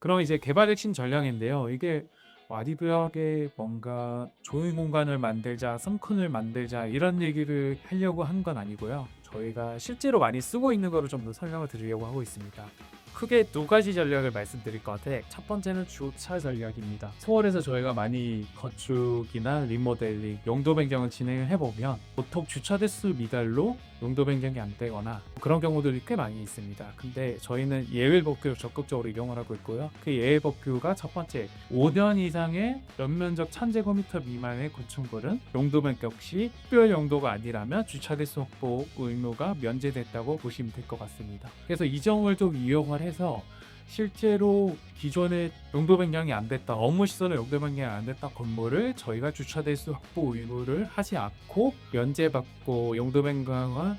그럼 이제 개발 핵심 전략인데요. 이게 와디브역에 뭔가 좋은 공간을 만들자, 썬큰을 만들자 이런 얘기를 하려고 한 건 아니고요. 저희가 실제로 많이 쓰고 있는 거를 좀 더 설명을 드리려고 하고 있습니다. 크게 두 가지 전략을 말씀드릴 것 같아요. 첫 번째는 주차 전략입니다. 서울에서 저희가 많이 건축이나 리모델링, 용도 변경을 진행을 해보면 보통 주차 대수 미달로 용도 변경이 안 되거나 그런 경우들이 꽤 많이 있습니다. 근데 저희는 예외 법규를 적극적으로 이용을 하고 있고요. 그 예외 법규가 첫 번째, 5년 이상의 연면적 1000제곱미터 미만의 건축물은 용도 변경 시 특별 용도가 아니라면 주차 대수 확보 의무가 면제됐다고 보시면 될 것 같습니다. 그래서 이 점을 좀 이용을 해서 실제로 기존에 용도 변경이 안 됐다, 업무 시설의 용도 변경이 안 됐다 건물을 저희가 주차 대수 확보 의무를 하지 않고 면제받고 용도 변경을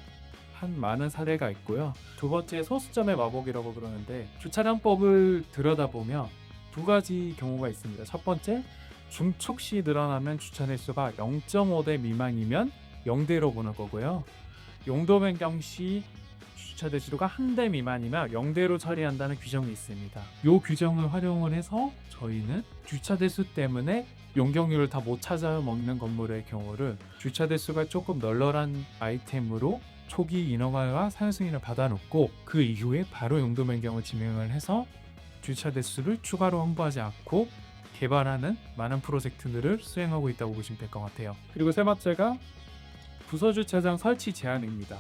한 많은 사례가 있고요. 두 번째, 소수점의 마법이라고 그러는데 주차량법을 들여다보면 두 가지 경우가 있습니다. 첫 번째, 중축시 늘어나면 주차 대수가 0.5대 미만이면 0대로 보는 거고요. 용도 변경 시 주차 대수가 1대 미만이면 0대로 처리한다는 규정이 있습니다. 이 규정을 활용을 해서 저희는 주차 대수 때문에 용적률을 다 못 찾아 먹는 건물의 경우를 주차 대수가 조금 널널한 아이템으로 초기 인허가와 사용 승인을 받아놓고 그 이후에 바로 용도 변경을 진행을 해서 주차 대수를 추가로 확보하지 않고 개발하는 많은 프로젝트들을 수행하고 있다고 보시면 될 것 같아요. 그리고 세 번째가 부서주차장 설치 제한입니다.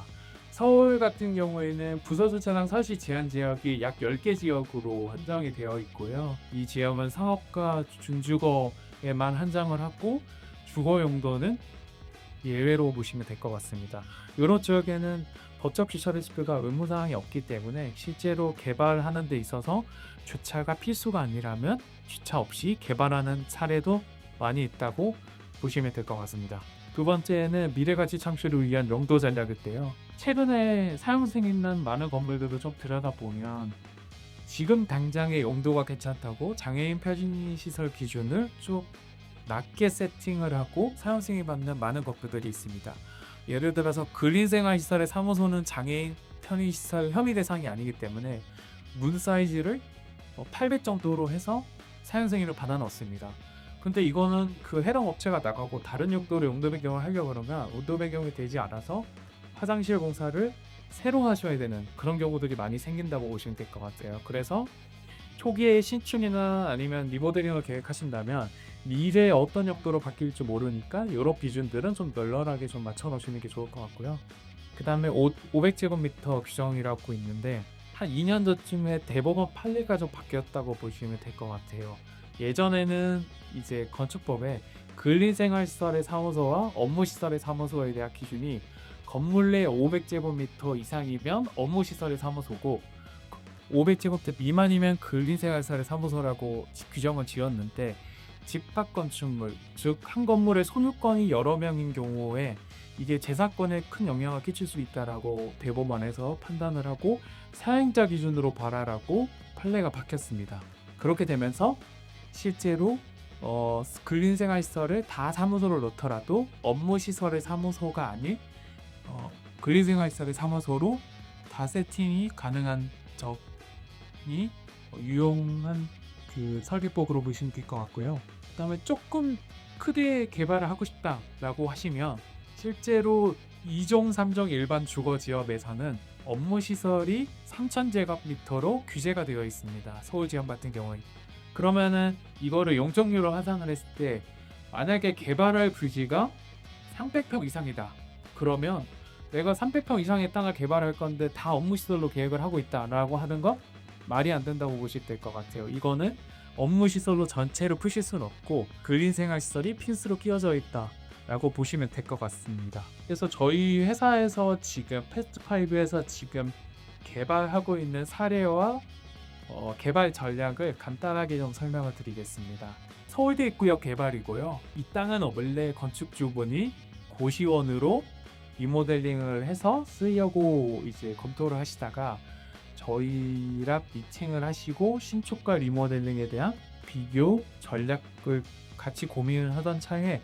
서울 같은 경우에는 부서주차장 설치 제한 지역이 약 10개 지역으로 한정이 되어 있고요. 이 지역은 상업과 준주거에만 한정을 하고 주거 용도는 예외로 보시면 될 것 같습니다. 이런 지역에는 법적 주차 리스크가 의무사항이 없기 때문에 실제로 개발하는 데 있어서 주차가 필수가 아니라면 주차 없이 개발하는 사례도 많이 있다고 보시면 될 것 같습니다. 두 번째는 미래가치 창출을 위한 용도 전략인데요. 최근에 사용 승인난 많은 건물들을 좀 들여다보면 지금 당장의 용도가 괜찮다고 장애인 편의시설 기준을 좀 낮게 세팅을 하고 사용 승인 받는 많은 건물들이 있습니다. 예를 들어서 근린생활시설의 사무소는 장애인 편의시설 혐의 대상이 아니기 때문에 문 사이즈를 800 정도로 해서 사용 승인을 받아 넣습니다. 근데 이거는 그 해당 업체가 나가고 다른 용도로 용도 변경을 하려고 그러면 용도 변경이 되지 않아서 화장실 공사를 새로 하셔야 되는 그런 경우들이 많이 생긴다고 보시면 될 것 같아요. 그래서 초기에 신축이나 아니면 리모델링을 계획하신다면 미래에 어떤 용도로 바뀔지 모르니까 이런 기준들은 좀 널널하게 좀 맞춰 놓으시는 게 좋을 것 같고요. 그 다음에 500제곱미터 규정이라고 있는데 한 2년 전쯤에 대법원 판례가 좀 바뀌었다고 보시면 될 것 같아요. 예전에는 이제 건축법에 근린생활시설의 사무소와 업무시설의 사무소에 대한 기준이 건물 내 500제곱미터 이상이면 업무시설의 사무소고 500제곱미터 미만이면 근린생활시설의 사무소라고 규정을 지었는데 집합 건축물, 즉 한 건물의 소유권이 여러 명인 경우에 이게 재산권에 큰 영향을 끼칠 수 있다라고 대법원에서 판단을 하고 사용자 기준으로 봐라라고 판례가 바뀌었습니다. 그렇게 되면서 실제로 근린생활시설을 다 사무소로 넣더라도 업무시설의 사무소가 아닌 근린생활시설의 사무소로 다 세팅이 가능한 점이 유용한 그 설계법으로 보시면 될 것 같고요. 그 다음에 조금 크게 개발을 하고 싶다라고 하시면 실제로 2종, 3종 일반 주거지역에서는 업무시설이 3000제곱미터로 규제가 되어 있습니다. 서울지역 같은 경우에. 그러면은 이거를 용적률로 환산을 했을 때 만약에 개발할 부지가 300평 이상이다. 그러면 내가 300평 이상의 땅을 개발할 건데 다 업무시설로 계획을 하고 있다라고 하는 건 말이 안 된다고 보시면 될 것 같아요. 이거는 업무시설로 전체를 푸실 수는 없고 근린생활시설이 필수로 끼워져 있다라고 보시면 될 것 같습니다. 그래서 저희 회사에서 지금 패스트5에서 지금 개발하고 있는 사례와 개발 전략을 간단하게 좀 설명을 드리겠습니다. 서울대 입구역 개발이고요. 이 땅은 원래 건축주분이 고시원으로 리모델링을 해서 쓰려고 이제 검토를 하시다가 저희랑 미팅을 하시고 신축과 리모델링에 대한 비교 전략을 같이 고민을 하던 차에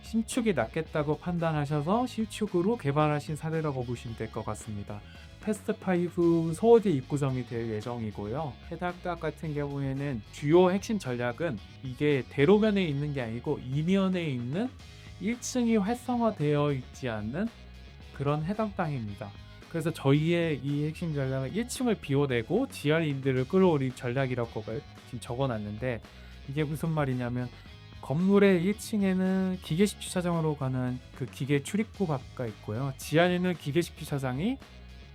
신축이 낫겠다고 판단하셔서 신축으로 개발하신 사례라고 보시면 될 것 같습니다. 패스트5 서울대 입구점이 될 예정이고요. 해당각 같은 경우에는 주요 핵심 전략은 이게 대로면에 있는 게 아니고 이면에 있는 1층이 활성화되어 있지 않는 그런 해당 땅입니다. 그래서 저희의 이 핵심 전략은 1층을 비워내고 지하인들을 끌어올릴 전략이라고 지금 적어놨는데, 이게 무슨 말이냐면 건물의 1층에는 기계식 주차장으로 가는 그 기계 출입구가 있고요. 지하에는 기계식 주차장이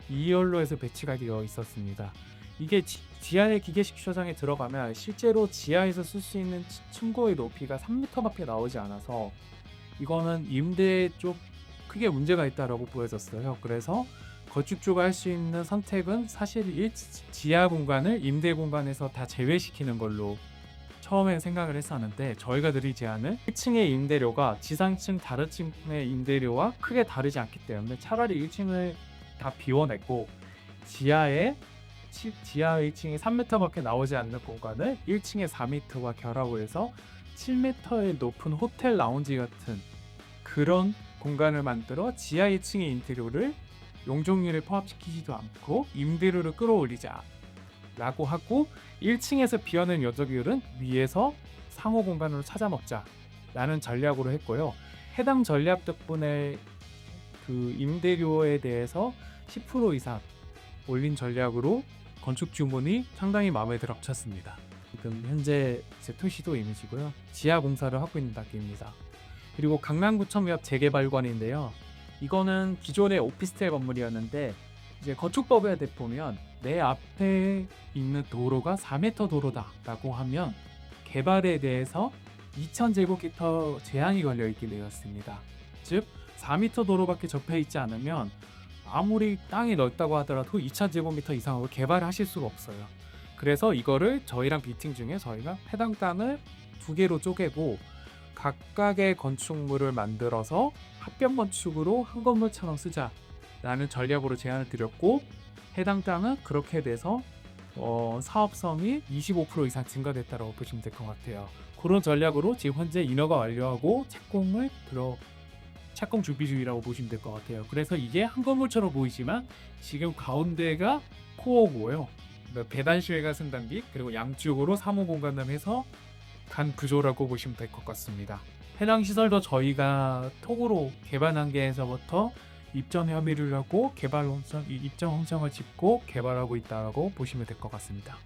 2열로에서 배치가 되어 있었습니다. 이게 지하의 기계식 주차장에 들어가면 실제로 지하에서 쓸 수 있는 층고의 높이가 3m밖에 나오지 않아서 이거는 임대에 좀 크게 문제가 있다라고 보여졌어요. 그래서 건축주가 할 수 있는 선택은 사실 지하 공간을 임대 공간에서 다 제외시키는 걸로 처음에 생각을 했었는데, 저희가 드린 제안은 1층의 임대료가 지상층 다른 층의 임대료와 크게 다르지 않기 때문에 차라리 1층을 다 비워냈고 지하 1층이 3m밖에 나오지 않는 공간을 1층에 4m와 결합을 해서 7m의 높은 호텔 라운지 같은 그런 공간을 만들어 지하 2층의 인테리어를 용적률에 포함시키지도 않고 임대료를 끌어올리자 라고 하고, 1층에서 비어낸 여적률은 위에서 상호 공간으로 찾아 먹자 라는 전략으로 했고요. 해당 전략 덕분에 그 임대료에 대해서 10% 이상 올린 전략으로 건축 주문이 상당히 마음에 들어 쳤습니다. 지금 현재 제 토시도 이미지고요. 지하 공사를 하고 있는 단계입니다. 그리고 강남구청 옆 재개발관인데요. 이거는 기존의 오피스텔 건물이었는데 이제 건축법에 보면 내 앞에 있는 도로가 4m 도로다라고 하면 개발에 대해서 2000제곱미터 제한이 걸려 있게 되었습니다. 즉 4m 도로밖에 접해 있지 않으면 아무리 땅이 넓다고 하더라도 2000제곱미터 이상으로 개발하실 수가 없어요. 그래서 이거를 저희랑 미팅 중에 저희가 해당 땅을 2개로 쪼개고 각각의 건축물을 만들어서 합병 건축으로 한 건물처럼 쓰자라는 전략으로 제안을 드렸고, 해당 땅은 그렇게 돼서 사업성이 25% 이상 증가됐다고 보시면 될 것 같아요. 그런 전략으로 지금 현재 인허가 완료하고 착공 준비 중이라고 보시면 될 것 같아요. 그래서 이게 한 건물처럼 보이지만 지금 가운데가 코어고요. 배단실과 승단기 그리고 양쪽으로 사무 공간을 해서 간 구조라고 보시면 될 것 같습니다. 해당 시설도 저희가 톡으로 개발 단계에서부터 입점 협의를 하고 입점 홍성을 짓고 개발하고 있다고 보시면 될 것 같습니다.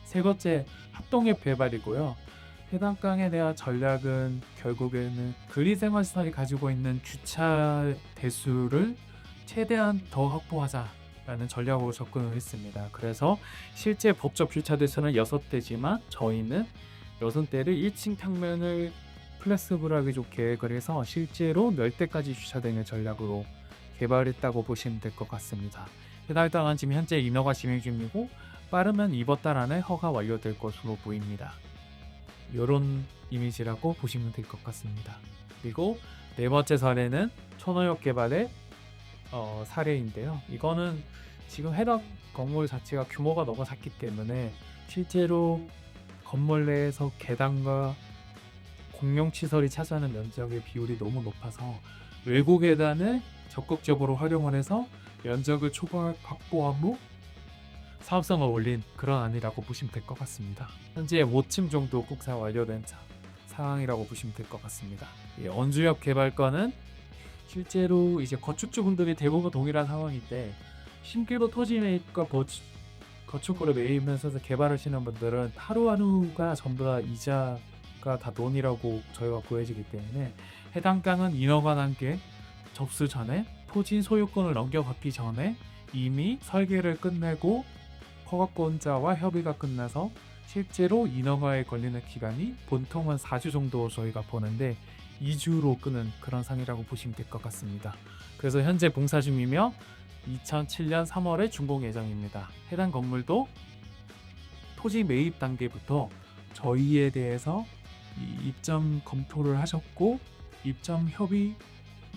세 번째, 합동협 개발이고요. 해당 땅에 대한 전략은 결국에는 그리생활시설이 가지고 있는 주차 대수를 최대한 더 확보하자라는 전략으로 접근을 했습니다. 그래서 실제 법적 주차 대수는 6대지만 저희는 6대를 1층 평면을 플렉스블하게 좀 계획을 해서 실제로 10대까지 주차되는 전략으로 개발했다고 보시면 될 것 같습니다. 해당 땅은 지금 현재 인허가 진행 중이고 빠르면 이번 달 안에 허가 완료될 것으로 보입니다. 이런 이미지라고 보시면 될 것 같습니다. 그리고 네 번째 사례는 천호역 개발의 사례인데요. 이거는 지금 해당 건물 자체가 규모가 너무 작기 때문에 실제로 건물 내에서 계단과 공용시설이 차지하는 면적의 비율이 너무 높아서 외부 계단을 적극적으로 활용을 해서 면적을 초과 확보한 후 사업성을 올린 그런 안이라고 보시면 될 것 같습니다. 현재 5층 정도 국사 완료된 상황이라고 보시면 될 것 같습니다. 언주역 개발권은 실제로 이제 건축주분들이 대부분 동일한 상황인데 신규로 토지 매입과 건축물을 매입하면서 개발하시는 분들은 하루하루가 전부 다 이자가 다 돈이라고 저희가 보여지기 때문에 해당 땅은 인허가 단계 접수 전에 토지 소유권을 넘겨받기 전에 이미 설계를 끝내고 허가권자와 협의가 끝나서 실제로 인허가에 걸리는 기간이 보통은 4주 정도 저희가 보는데 2주로 끄는 그런 상이라고 보시면 될 것 같습니다. 그래서 현재 봉사 중이며 2007년 3월에 준공 예정입니다. 해당 건물도 토지 매입 단계부터 저희에 대해서 입점 검토를 하셨고 입점 협의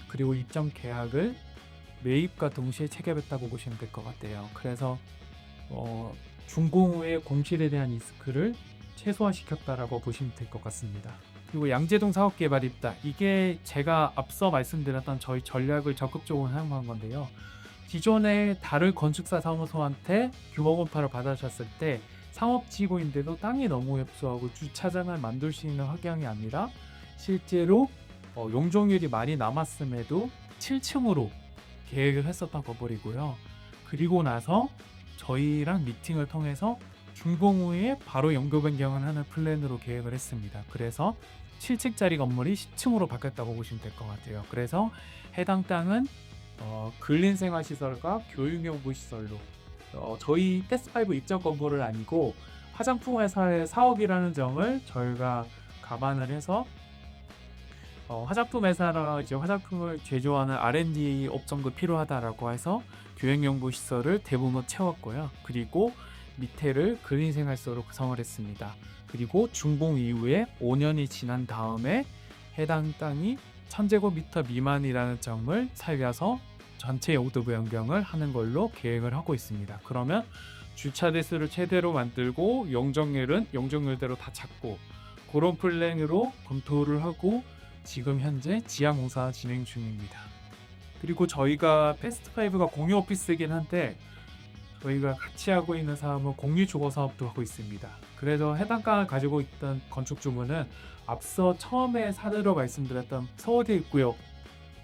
그리고 입점 계약을 매입과 동시에 체결했다고 보시면 될 것 같아요. 그래서 준공 후에 공실에 대한 리스크를 최소화시켰다라고 보시면 될 것 같습니다. 그리고 양재동 사업개발 입다, 이게 제가 앞서 말씀드렸던 저희 전략을 적극적으로 사용한 건데요. 기존에 다른 건축사 사무소한테 규모 검토를 받으셨을 때 상업지구인데도 땅이 너무 협소하고 주차장을 만들 수 있는 환경이 아니라 실제로 용적률이 많이 남았음에도 7층으로 계획을 했었던 건물이고요. 그리고 나서 저희랑 미팅을 통해서 준공 후에 바로 연구 변경을 하는 플랜으로 계획을 했습니다. 그래서 7층짜리 건물이 10층으로 바뀌었다고 보시면 될 것 같아요. 그래서 해당 땅은 근린생활시설과 교육연구시설로 저희 패스트5 입점 건물은 아니고 화장품 회사의 사업이라는 점을 저희가 감안을 해서 화장품 회사라 이제 화장품을 제조하는 R&D 업종도 필요하다라고 해서 교육연구시설을 대부분 채웠고요. 그리고 밑에를 근린생활시설로 구성을 했습니다. 그리고 준공 이후에 5년이 지난 다음에 해당 땅이 1000제곱미터 미만이라는 점을 살려서 전체 용도 변경을 하는 걸로 계획을 하고 있습니다. 그러면 주차 대수를 최대로 만들고 용적률대로 다 찾고 그런 플랜으로 검토를 하고 지금 현재 지하 공사 진행 중입니다. 그리고 저희가 패스트5가 공유 오피스이긴 한데 저희가 같이 하고 있는 사업은 공유 주거 사업도 하고 있습니다. 그래서 해당 땅을 가지고 있던 건축주문은 앞서 처음에 사례로 말씀드렸던 서울대 입구역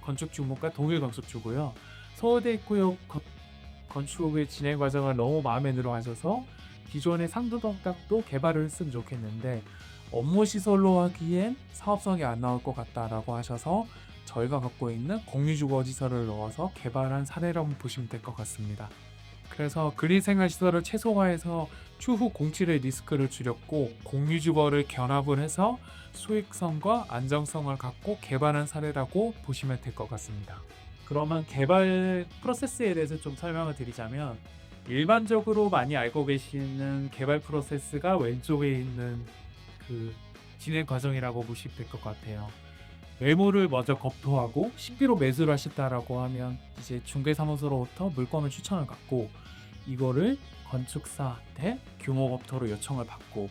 건축주문과 동일 건축주고요. 서울대 입구역 건축의 진행 과정을 너무 마음에 들어 하셔서 기존의 상도동 땅도 개발을 했으면 좋겠는데 업무 시설로 하기엔 사업성이 안 나올 것 같다라고 하셔서 저희가 갖고 있는 공유주거지설을 넣어서 개발한 사례라고 보시면 될 것 같습니다. 그래서 근린생활시설을 최소화해서 추후 공실의 리스크를 줄였고 공유주거를 결합을 해서 수익성과 안정성을 갖고 개발한 사례라고 보시면 될 것 같습니다. 그러면 개발 프로세스에 대해서 좀 설명을 드리자면 일반적으로 많이 알고 계시는 개발 프로세스가 왼쪽에 있는 그 진행 과정이라고 보시면 될 것 같아요. 매물을 먼저 검토하고 신비로 매수를 하셨다라고 하면 이제 중개사무소로부터 물건을 추천을 받고 이거를 건축사한테 규모 검토로 요청을 받고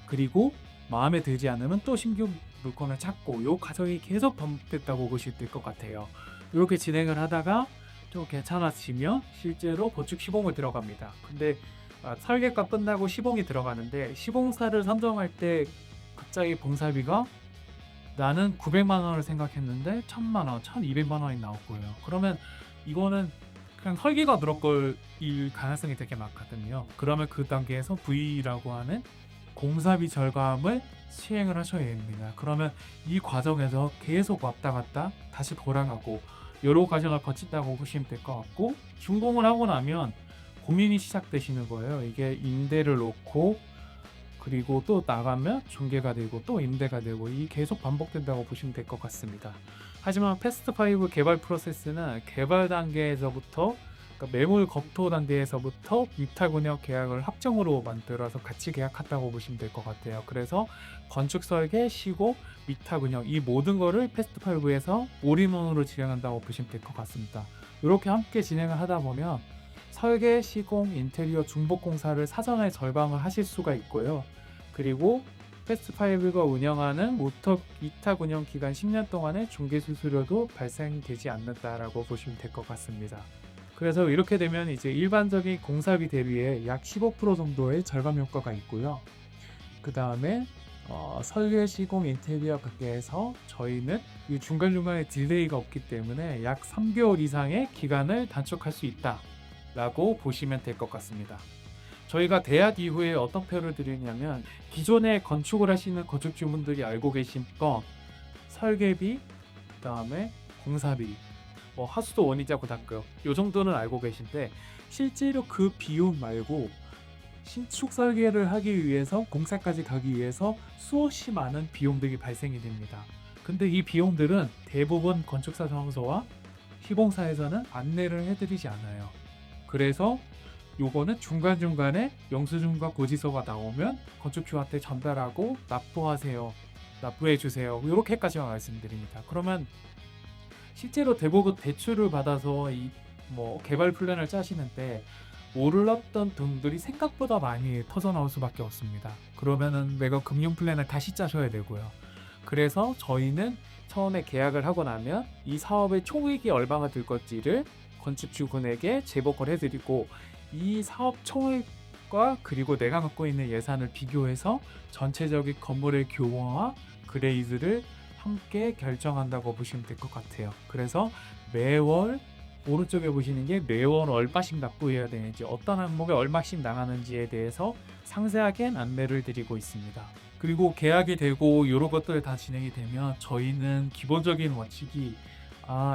그리고 마음에 들지 않으면 또 신규 물건을 찾고 이 과정이 계속 반복됐다고 보시면 될 것 같아요. 이렇게 진행을 하다가 좀 괜찮아지면 실제로 건축 시공을 들어갑니다. 근데 설계가 끝나고 시공이 들어가는데 시공사를 선정할 때 갑자기 봉사비가 나는 900만 원을 생각했는데 1000만 원, 1200만 원이 나올 거예요. 그러면 이거는 그냥 설계가 들어갈 가능성이 되게 많거든요. 그러면 그 단계에서 V라고 하는 공사비 절감을 시행을 하셔야 됩니다. 그러면 이 과정에서 계속 왔다 갔다 다시 돌아가고 여러 과정을 거친다고 보시면 될 것 같고 준공을 하고 나면 고민이 시작되시는 거예요. 이게 임대를 놓고 그리고 또 나가면 중개가 되고 또 임대가 되고 이 계속 반복된다고 보시면 될 것 같습니다. 하지만 패스트5 개발 프로세스는 개발 단계에서부터 그러니까 매물 검토 단계에서부터 위탁운영 계약을 합정으로 만들어서 같이 계약한다고 보시면 될 것 같아요. 그래서 건축 설계, 시공, 위탁운영 이 모든 거를 패스트5에서 올인원으로 진행한다고 보시면 될 것 같습니다. 이렇게 함께 진행을 하다 보면 설계, 시공, 인테리어, 중복 공사를 사전에 절감을 하실 수가 있고요. 그리고 패스트5가 운영하는 위탁 운영 기간 10년 동안의 중개 수수료도 발생되지 않는다라고 보시면 될 것 같습니다. 그래서 이렇게 되면 이제 일반적인 공사비 대비에 약 15% 정도의 절감 효과가 있고요. 그 다음에 설계, 시공, 인테리어 관계에서 저희는 이 중간중간에 딜레이가 없기 때문에 약 3개월 이상의 기간을 단축할 수 있다라고 보시면 될 것 같습니다. 저희가 대학 이후에 어떤 표현을 드리냐면 기존에 건축을 하시는 건축주분들이 알고 계신 건 설계비, 그 다음에 공사비, 하수도 원이자 고등학교 요 정도는 알고 계신데 실제로 그 비용 말고 신축 설계를 하기 위해서 공사까지 가기 위해서 수없이 많은 비용들이 발생이 됩니다. 근데 이 비용들은 대부분 건축사 사무소와 시공사에서는 안내를 해드리지 않아요. 그래서 요거는 중간중간에 영수증과 고지서가 나오면 건축주한테 전달하고 납부해주세요 이렇게까지만 말씀드립니다. 그러면 실제로 대부분 대출을 받아서 개발 플랜을 짜시는데 몰랐던 돈들이 생각보다 많이 터져나올 수밖에 없습니다. 그러면은 매거 금융 플랜을 다시 짜셔야 되고요. 그래서 저희는 처음에 계약을 하고 나면 이 사업의 총이익이 얼마가 들 건지를 건축주분에게 재보고를 해드리고 이 사업 총액과 그리고 내가 갖고 있는 예산을 비교해서 전체적인 건물의 규모와 그레이드를 함께 결정한다고 보시면 될 것 같아요. 그래서 매월 오른쪽에 보시는 게 매월 얼마씩 납부해야 되는지, 어떤 항목에 얼마씩 나가는지에 대해서 상세하게 안내를 드리고 있습니다. 그리고 계약이 되고 이런 것들 다 진행이 되면 저희는 기본적인 원칙이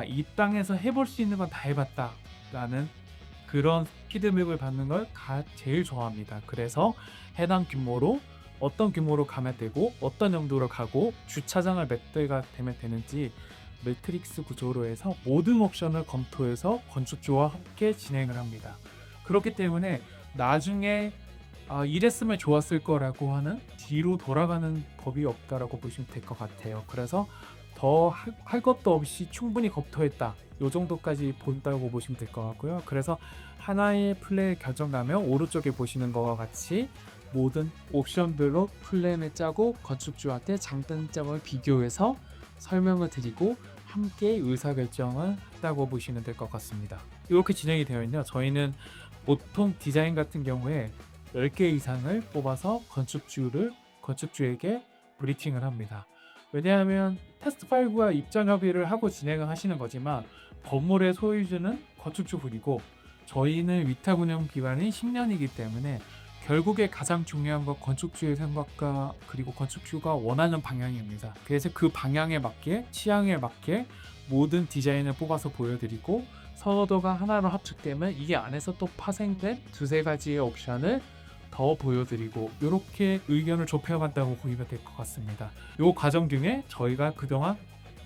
이 땅에서 해볼 수 있는 건 다 해봤다 라는 그런 피드백을 받는 걸 제일 좋아합니다. 그래서 해당 규모로 어떤 규모로 가면 되고 어떤 용도로 가고 주차장을 몇 대가 되면 되는지 매트릭스 구조로 해서 모든 옵션을 검토해서 건축주와 함께 진행을 합니다. 그렇기 때문에 나중에 이랬으면 좋았을 거라고 하는 뒤로 돌아가는 법이 없다라고 보시면 될 것 같아요. 그래서 더 할 것도 없이 충분히 검토했다, 요 정도까지 본다고 보시면 될 것 같고요. 그래서 하나의 플랜 결정나면 오른쪽에 보시는 것과 같이 모든 옵션별로 플랜을 짜고 건축주한테 장단점을 비교해서 설명을 드리고 함께 의사결정을 한다고 보시면 될 것 같습니다. 이렇게 진행이 되어 있네요. 저희는 보통 디자인 같은 경우에 10개 이상을 뽑아서 건축주에게 브리핑을 합니다. 왜냐하면 테스트 파일과 입장 협의를 하고 진행을 하시는 거지만 건물의 소유주는 건축주분이고 저희는 위탁 운영 기간이 10년이기 때문에 결국에 가장 중요한 건 건축주의 생각과 그리고 건축주가 원하는 방향입니다. 그래서 그 방향에 맞게, 취향에 맞게 모든 디자인을 뽑아서 보여드리고 선호도가 하나로 합축되면 이 안에서 또 파생된 두세 가지의 옵션을 더 보여드리고 이렇게 의견을 좁혀간다고 보시면 될 것 같습니다. 이 과정 중에 저희가 그동안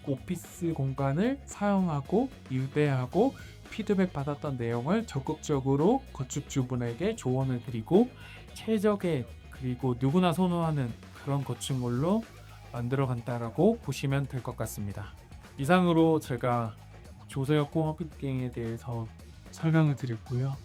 오피스 공간을 사용하고 일대하고 피드백 받았던 내용을 적극적으로 건축주분에게 조언을 드리고 최적의 그리고 누구나 선호하는 그런 건축물로 만들어 간다라고 보시면 될 것 같습니다. 이상으로 제가 조세혁 공업빌딩에 대해서 설명을 드렸고요.